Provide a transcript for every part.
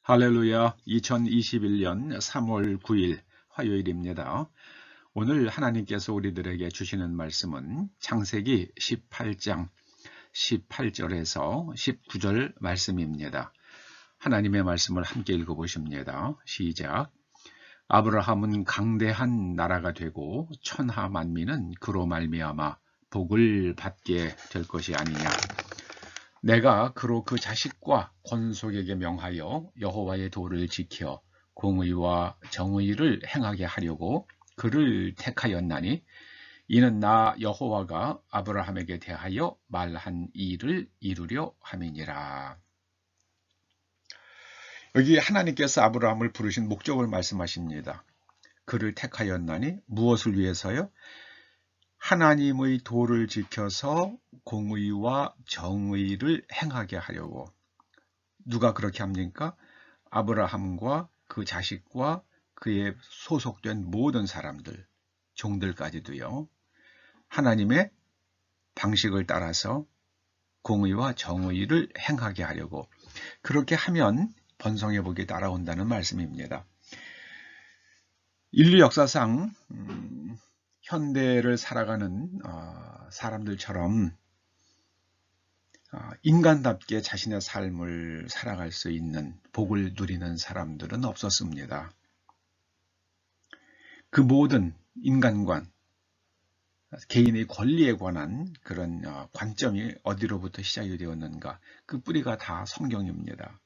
할렐루야. 2021년 3월 9일 화요일입니다. 오늘 하나님께서 우리들에게 주시는 말씀은 창세기 18장 18절에서 19절 말씀입니다. 하나님의 말씀을 함께 읽어보십니다. 시작. 아브라함은 강대한 나라가 되고 천하 만민은 그로 말미암아 복을 받게 될 것이 아니냐. 내가 그로 그 자식과 권속에게 명하여 여호와의 도를 지켜 공의와 정의를 행하게 하려고 그를 택하였나니 이는 나 여호와가 아브라함에게 대하여 말한 일을 이루려 함이니라. 여기 하나님께서 아브라함을 부르신 목적을 말씀하십니다. 그를 택하였나니 무엇을 위해서요? 하나님의 도를 지켜서 공의와 정의를 행하게 하려고. 누가 그렇게 합니까? 아브라함과 그 자식과 그의 소속된 모든 사람들, 종들까지도요. 하나님의 방식을 따라서 공의와 정의를 행하게 하려고. 그렇게 하면 번성의 복이 따라온다는 말씀입니다. 인류 역사상 현대를 살아가는 사람들처럼 인간답게 자신의 삶을 살아갈 수 있는 복을 누리는 사람들은 없었습니다. 그 모든 인간관, 개인의 권리에 관한 그런 관점이 어디로부터 시작이 되었는가? 그 뿌리가 다 성경입니다.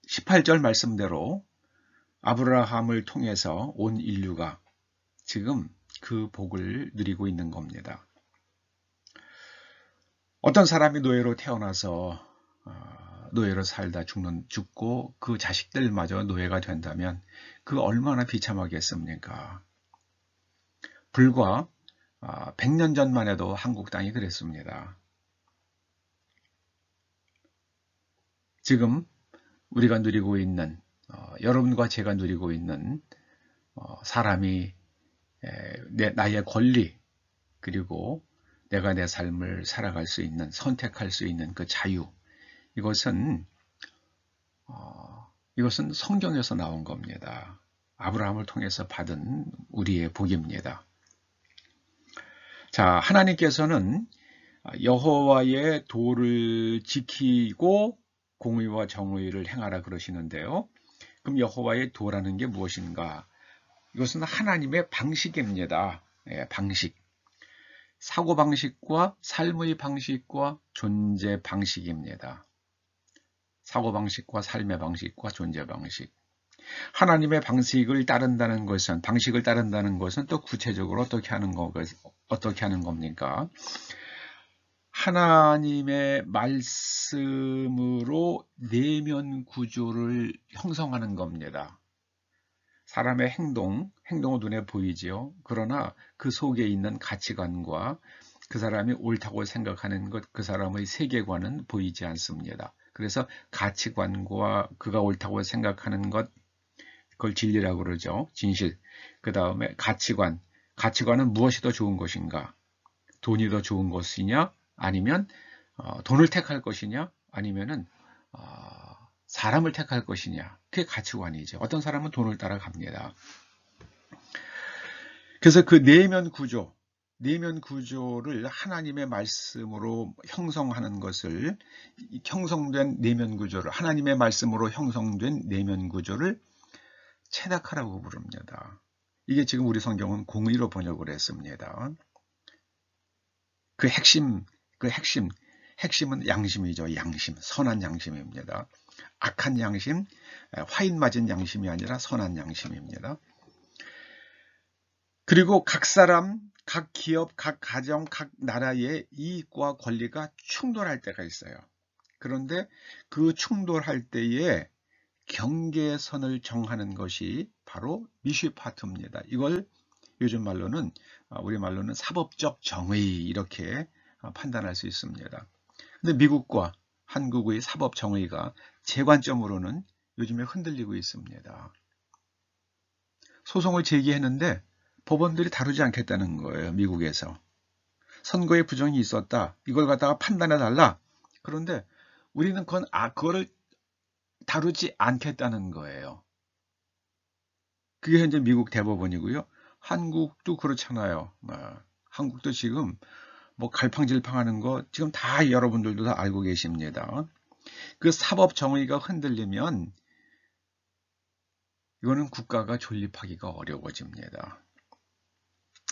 18절 말씀대로 아브라함을 통해서 온 인류가 지금 그 복을 누리고 있는 겁니다. 어떤 사람이 노예로 태어나서 노예로 살다 죽고 그 자식들마저 노예가 된다면 그 얼마나 비참하겠습니까? 불과 100년 전만 해도 한국 땅이 그랬습니다. 지금 우리가 누리고 있는 여러분과 제가 누리고 있는 사람이 나의 권리 그리고 내가 내 삶을 살아갈 수 있는 선택할 수 있는 그 자유 이것은 성경에서 나온 겁니다. 아브라함을 통해서 받은 우리의 복입니다. 자, 하나님께서는 여호와의 도를 지키고 공의와 정의를 행하라 그러시는데요. 그럼 여호와의 도라는 게 무엇인가? 이것은 하나님의 방식입니다. 방식. 사고방식과 삶의 방식과 존재 방식입니다. 사고방식과 삶의 방식과 존재 방식. 하나님의 방식을 따른다는 것은 또 구체적으로 어떻게 하는 겁니까? 하나님의 말씀으로 내면 구조를 형성하는 겁니다. 사람의 행동은 눈에 보이지요. 그러나 그 속에 있는 가치관과 그 사람이 옳다고 생각하는 것, 그 사람의 세계관은 보이지 않습니다. 그래서 가치관과 그가 옳다고 생각하는 것, 그걸 진리라고 그러죠. 진실. 그 다음에 가치관은 무엇이 더 좋은 것인가? 돈이 더 좋은 것이냐? 아니면 돈을 택할 것이냐? 아니면은 사람을 택할 것이냐? 그게 가치관이죠. 어떤 사람은 돈을 따라갑니다. 그래서 그 내면 구조를 하나님의 말씀으로 형성하는 것을 형성된 내면 구조를 하나님의 말씀으로 형성된 내면 구조를 체득하라고 부릅니다. 이게 지금 우리 성경은 공의로 번역을 했습니다. 핵심은 양심이죠. 양심, 선한 양심입니다. 악한 양심, 화인 맞은 양심이 아니라 선한 양심입니다. 그리고 각 사람, 각 기업, 각 가정, 각 나라의 이익과 권리가 충돌할 때가 있어요. 그런데 그 충돌할 때에 경계선을 정하는 것이 바로 미슈파트입니다. 이걸 요즘 말로는 우리 말로는 사법적 정의 이렇게 판단할 수 있습니다. 근데 미국과 한국의 사법 정의가 제 관점으로는 요즘에 흔들리고 있습니다. 소송을 제기했는데 법원들이 다루지 않겠다는 거예요. 미국에서. 선거에 부정이 있었다. 이걸 갖다가 판단해 달라. 그런데 우리는 그거를 다루지 않겠다는 거예요. 그게 현재 미국 대법원이고요. 한국도 그렇잖아요. 한국도 지금 뭐 갈팡질팡하는 거 지금 다 여러분들도 다 알고 계십니다. 그 사법 정의가 흔들리면 이거는 국가가 존립하기가 어려워집니다.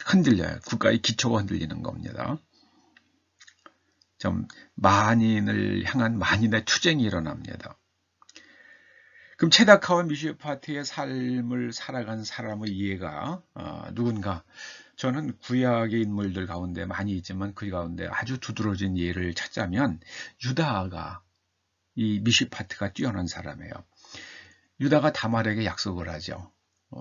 흔들려요. 국가의 기초가 흔들리는 겁니다. 좀 만인을 향한 만인의 투쟁이 일어납니다. 그럼 체다카와 미슈파트의 삶을 살아간 사람의 이해가 누군가, 저는 구약의 인물들 가운데 많이 있지만 그 가운데 아주 두드러진 예를 찾자면 유다가, 이 미슈파트가 뛰어난 사람이에요. 유다가 다말에게 약속을 하죠.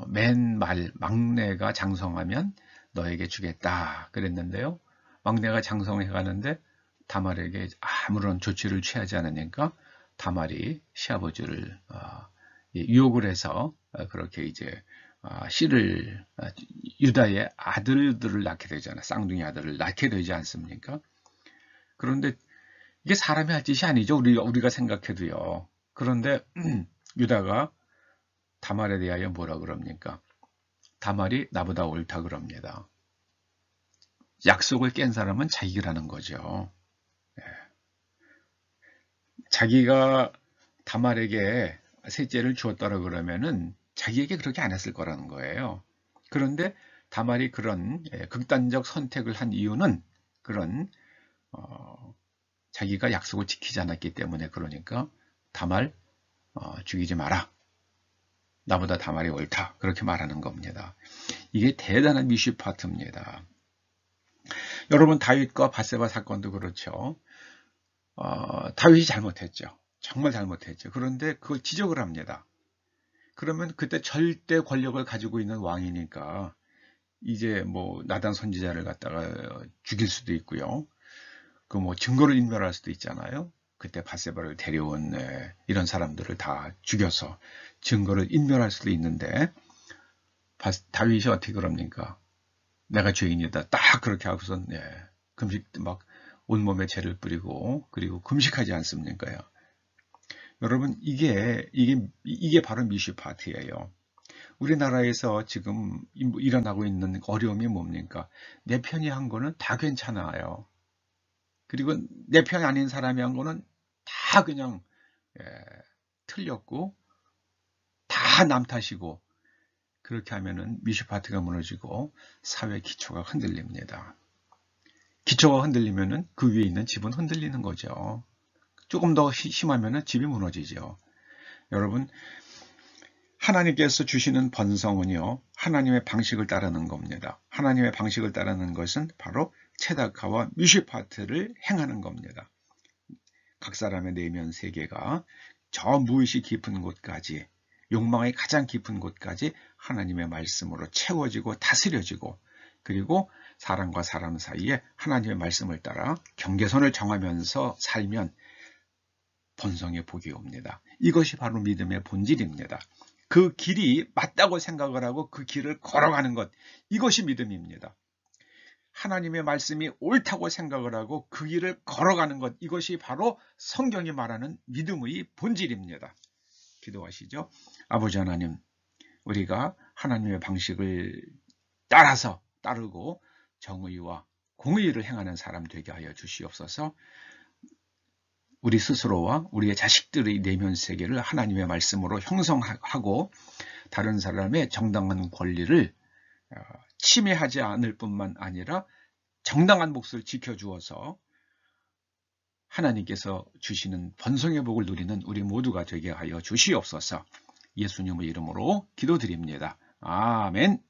맨 막내가 장성하면 너에게 주겠다 그랬는데요. 막내가 장성해 가는데 다말에게 아무런 조치를 취하지 않으니까 다말이 시아버지를 유혹을 해서 그렇게 이제 유다의 아들들을 낳게 되잖아요. 쌍둥이 아들을 낳게 되지 않습니까? 그런데 이게 사람이 할 짓이 아니죠. 우리가 생각해도요. 그런데 유다가 다말에 대하여 뭐라 그럽니까? 다말이 나보다 옳다 그럽니다. 약속을 깬 사람은 자기라는 거죠. 자기가 다말에게 셋째를 주었다라 그러면은 자기에게 그렇게 안 했을 거라는 거예요. 그런데 다말이 그런 극단적 선택을 한 이유는 그런 자기가 약속을 지키지 않았기 때문에, 그러니까 다말 죽이지 마라. 나보다 다말이 옳다. 그렇게 말하는 겁니다. 이게 대단한 미슈파트입니다. 여러분, 다윗과 밧세바 사건도 그렇죠. 다윗이 잘못했죠. 정말 잘못했죠. 그런데 그걸 지적을 합니다. 그러면 그때 절대 권력을 가지고 있는 왕이니까 이제 뭐 나단 선지자를 갖다가 죽일 수도 있고요. 그 뭐 증거를 인멸할 수도 있잖아요. 그때 밧세바를 데려온 이런 사람들을 다 죽여서 증거를 인멸할 수도 있는데 다윗이 어떻게 그럽니까? 내가 죄인이다. 딱 그렇게 하고선 금식 막 온몸에 죄를 뿌리고 그리고 금식하지 않습니까요? 여러분, 이게 바로 미슈파트예요. 우리나라에서 지금 일어나고 있는 어려움이 뭡니까? 내 편이 한 거는 다 괜찮아요. 그리고 내 편이 아닌 사람이 한 거는 다 그냥 틀렸고 다 남 탓이고, 그렇게 하면은 미슈파트가 무너지고 사회 기초가 흔들립니다. 기초가 흔들리면은 그 위에 있는 집은 흔들리는 거죠. 조금 더 심하면은 집이 무너지죠. 여러분, 하나님께서 주시는 번성은요, 하나님의 방식을 따르는 겁니다. 하나님의 방식을 따르는 것은 바로 체다카와 미슈파트를 행하는 겁니다. 각 사람의 내면 세계가 저 무의식 깊은 곳까지, 욕망의 가장 깊은 곳까지 하나님의 말씀으로 채워지고 다스려지고, 그리고 사람과 사람 사이에 하나님의 말씀을 따라 경계선을 정하면서 살면 번성의 복이 옵니다. 이것이 바로 믿음의 본질입니다. 그 길이 맞다고 생각을 하고 그 길을 걸어가는 것, 이것이 믿음입니다. 하나님의 말씀이 옳다고 생각을 하고 그 길을 걸어가는 것, 이것이 바로 성경이 말하는 믿음의 본질입니다. 기도하시죠. 아버지 하나님, 우리가 하나님의 방식을 따르고 정의와 공의를 행하는 사람 되게 하여 주시옵소서. 우리 스스로와 우리의 자식들의 내면 세계를 하나님의 말씀으로 형성하고 다른 사람의 정당한 권리를 침해하지 않을 뿐만 아니라 정당한 몫을 지켜주어서 하나님께서 주시는 번성의 복을 누리는 우리 모두가 되게 하여 주시옵소서. 예수님의 이름으로 기도드립니다. 아멘.